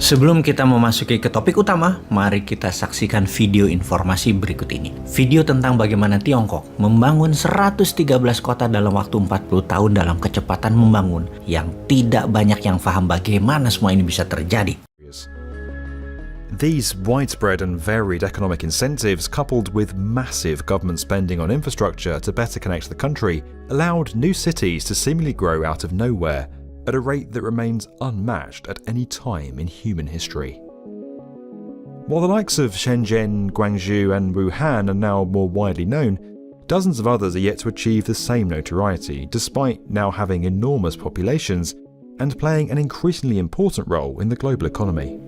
Sebelum kita memasuki ke topik utama, mari kita saksikan video informasi berikut ini. Video tentang bagaimana Tiongkok membangun 113 kota dalam waktu 40 tahun dalam kecepatan membangun yang tidak banyak yang paham bagaimana semua ini bisa terjadi. These widespread and varied economic incentives, coupled with massive government spending on infrastructure to better connect the country, allowed new cities to seemingly grow out of nowhere at a rate that remains unmatched at any time in human history. While the likes of Shenzhen, Guangzhou and Wuhan are now more widely known, dozens of others are yet to achieve the same notoriety, despite now having enormous populations and playing an increasingly important role in the global economy.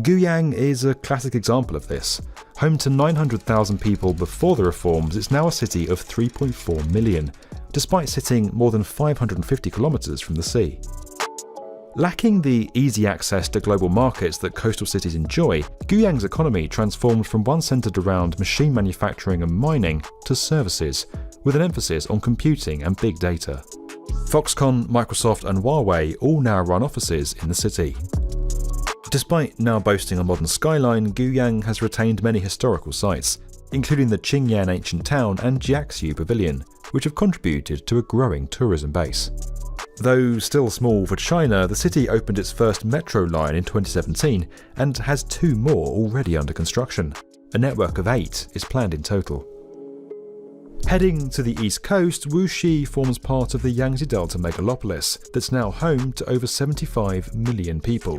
Guiyang is a classic example of this. Home to 900,000 people before the reforms, it's now a city of 3.4 million, despite sitting more than 550 kilometers from the sea. Lacking the easy access to global markets that coastal cities enjoy, Guiyang's economy transformed from one centered around machine manufacturing and mining to services, with an emphasis on computing and big data. Foxconn, Microsoft and Huawei all now run offices in the city. Despite now boasting a modern skyline, Guiyang has retained many historical sites, including the Qingyan ancient town and Jiaxiu Pavilion, which have contributed to a growing tourism base. Though still small for China, the city opened its first metro line in 2017 and has 2 more already under construction. A network of 8 is planned in total. Heading to the east coast, Wuxi forms part of the Yangtze Delta megalopolis that's now home to over 75 million people.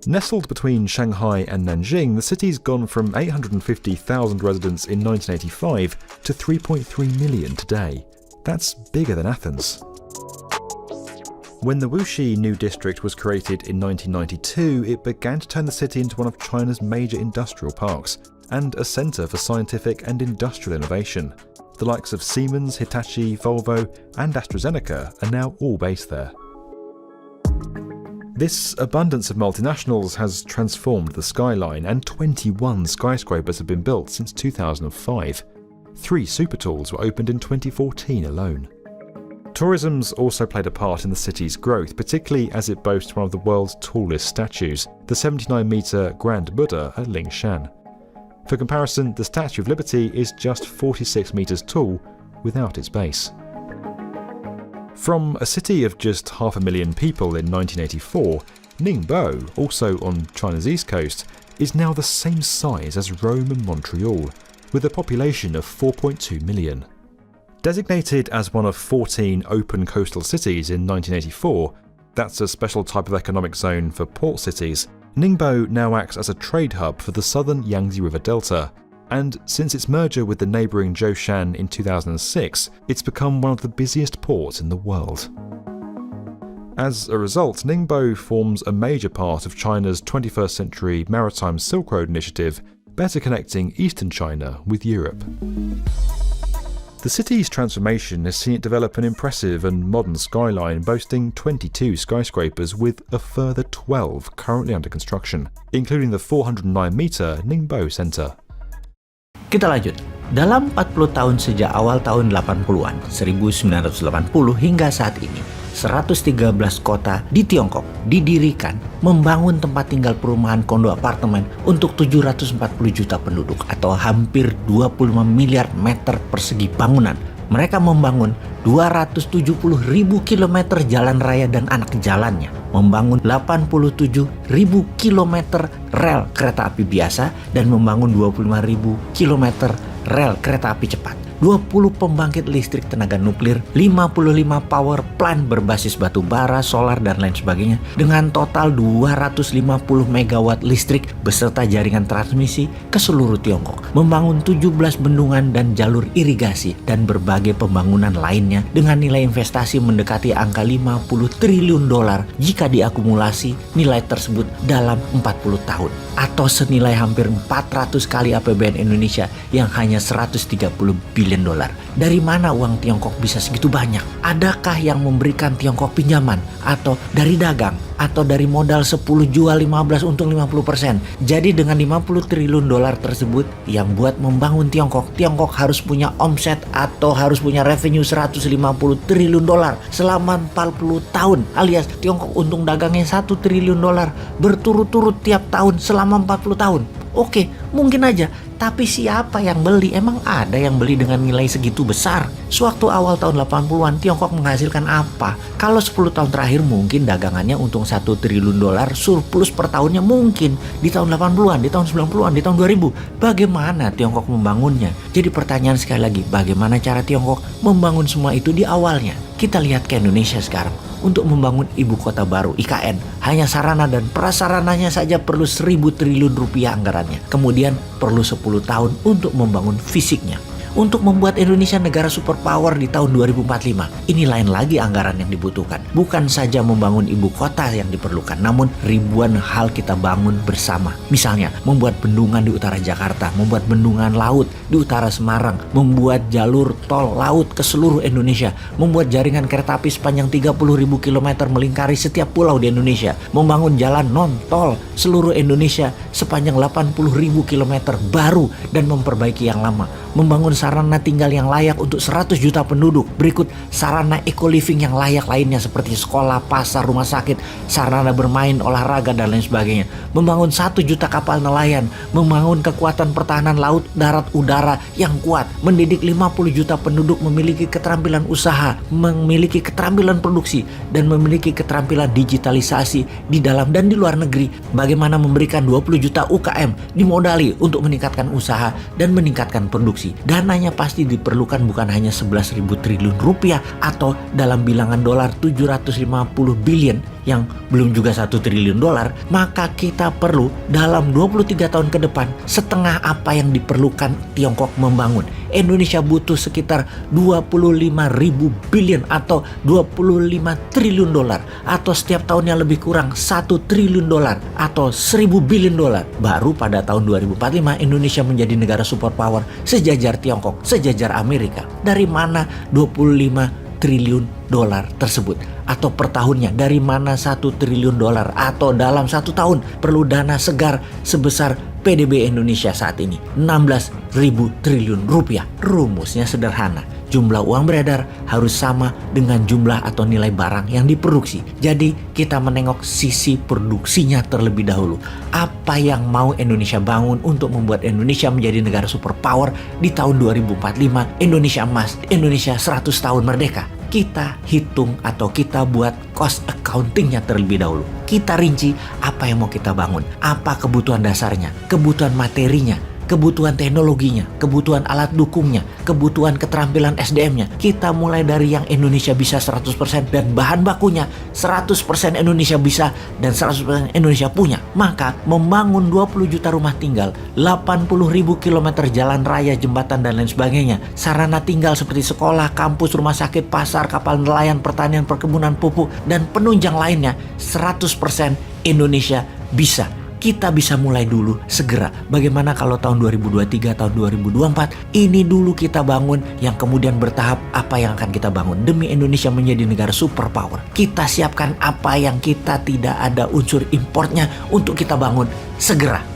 Nestled between Shanghai and Nanjing, the city's gone from 850,000 residents in 1985 to 3.3 million today. That's bigger than Athens. When the Wuxi New District was created in 1992, it began to turn the city into one of China's major industrial parks and a centre for scientific and industrial innovation. The likes of Siemens, Hitachi, Volvo and AstraZeneca are now all based there. This abundance of multinationals has transformed the skyline, and 21 skyscrapers have been built since 2005. 3 supertalls were opened in 2014 alone. Tourism's also played a part in the city's growth, particularly as it boasts one of the world's tallest statues, the 79-metre Grand Buddha at Lingshan. For comparison, the Statue of Liberty is just 46 metres tall without its base. From a city of just 500,000 people in 1984, Ningbo, also on China's east coast, is now the same size as Rome and Montreal, with a population of 4.2 million. Designated as one of 14 open coastal cities in 1984, that's a special type of economic zone for port cities, Ningbo now acts as a trade hub for the southern Yangtze River Delta, and since its merger with the neighbouring Zhoushan in 2006, it's become one of the busiest ports in the world. As a result, Ningbo forms a major part of China's 21st century Maritime Silk Road initiative, better connecting eastern China with Europe. The city's transformation has seen it develop an impressive and modern skyline boasting 22 skyscrapers with a further 12 currently under construction, including the 409-metre Ningbo Center. Kita lanjut. Dalam 40 tahun sejak awal tahun 80-an, 1980 hingga saat ini, 113 kota di Tiongkok didirikan membangun tempat tinggal perumahan kondo apartemen untuk 740 juta penduduk atau hampir 25 miliar meter persegi bangunan. Mereka membangun 270.000 kilometer jalan raya dan anak jalannya, membangun 87.000 kilometer rel kereta api biasa, dan membangun 25.000 kilometer rel kereta api cepat, 20 pembangkit listrik tenaga nuklir, 55 power plant berbasis batu bara, solar, dan lain sebagainya, dengan total 250 megawatt listrik beserta jaringan transmisi ke seluruh Tiongkok, membangun 17 bendungan dan jalur irigasi, dan berbagai pembangunan lainnya dengan nilai investasi mendekati angka 50 triliun dolar jika diakumulasi nilai tersebut dalam 40 tahun, atau senilai hampir 400 kali APBN Indonesia yang hanya 130 billion dolar. Dari mana uang Tiongkok bisa segitu banyak? Adakah yang memberikan Tiongkok pinjaman? Atau dari dagang? Atau dari modal 10 jual 15 untung 50%? Jadi dengan 50 triliun dolar tersebut yang buat membangun Tiongkok harus punya omset atau harus punya revenue 150 triliun dolar selama 40 tahun. Alias Tiongkok untung dagangnya 1 triliun dolar berturut-turut tiap tahun selama 40 tahun. Oke, mungkin aja. Tapi siapa yang beli? Emang ada yang beli dengan nilai segitu besar? Sewaktu awal tahun 80-an, Tiongkok menghasilkan apa? Kalau 10 tahun terakhir mungkin dagangannya untung 1 triliun dolar, surplus per tahunnya mungkin. Di tahun 80-an, di tahun 90-an, di tahun 2000. Bagaimana Tiongkok membangunnya? Jadi pertanyaan sekali lagi, bagaimana cara Tiongkok membangun semua itu di awalnya? Kita lihat ke Indonesia sekarang. Untuk membangun ibu kota baru IKN, hanya sarana dan prasarananya saja perlu 1.000 triliun rupiah anggarannya. Kemudian perlu 10 tahun untuk membangun fisiknya. Untuk membuat Indonesia negara superpower di tahun 2045, ini lain lagi anggaran yang dibutuhkan. Bukan saja membangun ibu kota yang diperlukan, namun ribuan hal kita bangun bersama. Misalnya, membuat bendungan di utara Jakarta, membuat bendungan laut di utara Semarang, membuat jalur tol laut ke seluruh Indonesia, membuat jaringan kereta api sepanjang 30.000 km melingkari setiap pulau di Indonesia, membangun jalan non-tol seluruh Indonesia sepanjang 80.000 km baru dan memperbaiki yang lama, membangun sarana tinggal yang layak untuk 100 juta penduduk. Berikut sarana eco-living yang layak lainnya seperti sekolah, pasar, rumah sakit, sarana bermain, olahraga, dan lain sebagainya. Membangun 1 juta kapal nelayan, membangun kekuatan pertahanan laut, darat, udara yang kuat, mendidik 50 juta penduduk memiliki keterampilan usaha, memiliki keterampilan produksi, dan memiliki keterampilan digitalisasi di dalam dan di luar negeri. Bagaimana memberikan 20 juta UKM dimodali untuk meningkatkan usaha dan meningkatkan produksi. Dananya pasti diperlukan bukan hanya 11.000 triliun rupiah atau dalam bilangan dolar 750 billion yang belum juga 1 triliun dolar, maka kita perlu dalam 23 tahun ke depan setengah apa yang diperlukan Tiongkok membangun. Indonesia butuh sekitar 25.000 billion atau 25 triliun dolar atau setiap tahunnya lebih kurang 1 triliun dolar atau 1.000 billion dolar. Baru pada tahun 2045 Indonesia menjadi negara superpower sejajar Tiongkok, sejajar Amerika. Dari mana 25 triliun dolar tersebut? Atau per tahunnya dari mana 1 triliun dolar? Atau dalam 1 tahun perlu dana segar sebesar PDB Indonesia saat ini 16.000 triliun rupiah. Rumusnya sederhana, jumlah uang beredar harus sama dengan jumlah atau nilai barang yang diproduksi. Jadi kita menengok sisi produksinya terlebih dahulu. Apa yang mau Indonesia bangun untuk membuat Indonesia menjadi negara superpower di tahun 2045, Indonesia emas, Indonesia 100 tahun merdeka. Kita hitung atau kita buat cost accountingnya terlebih dahulu. Kita rinci apa yang mau kita bangun, apa kebutuhan dasarnya, kebutuhan materinya, kebutuhan teknologinya, kebutuhan alat dukungnya, kebutuhan keterampilan SDM-nya. Kita mulai dari yang Indonesia bisa 100% dan bahan bakunya 100% Indonesia bisa dan 100% Indonesia punya. Maka membangun 20 juta rumah tinggal, 80.000 kilometer jalan raya, jembatan, dan lain sebagainya, sarana tinggal seperti sekolah, kampus, rumah sakit, pasar, kapal nelayan, pertanian, perkebunan, pupuk, dan penunjang lainnya, 100% Indonesia bisa. Kita bisa mulai dulu segera. Bagaimana kalau tahun 2023, tahun 2024 ini dulu kita bangun, yang kemudian bertahap apa yang akan kita bangun demi Indonesia menjadi negara superpower. Kita siapkan apa yang kita tidak ada unsur importnya untuk kita bangun segera.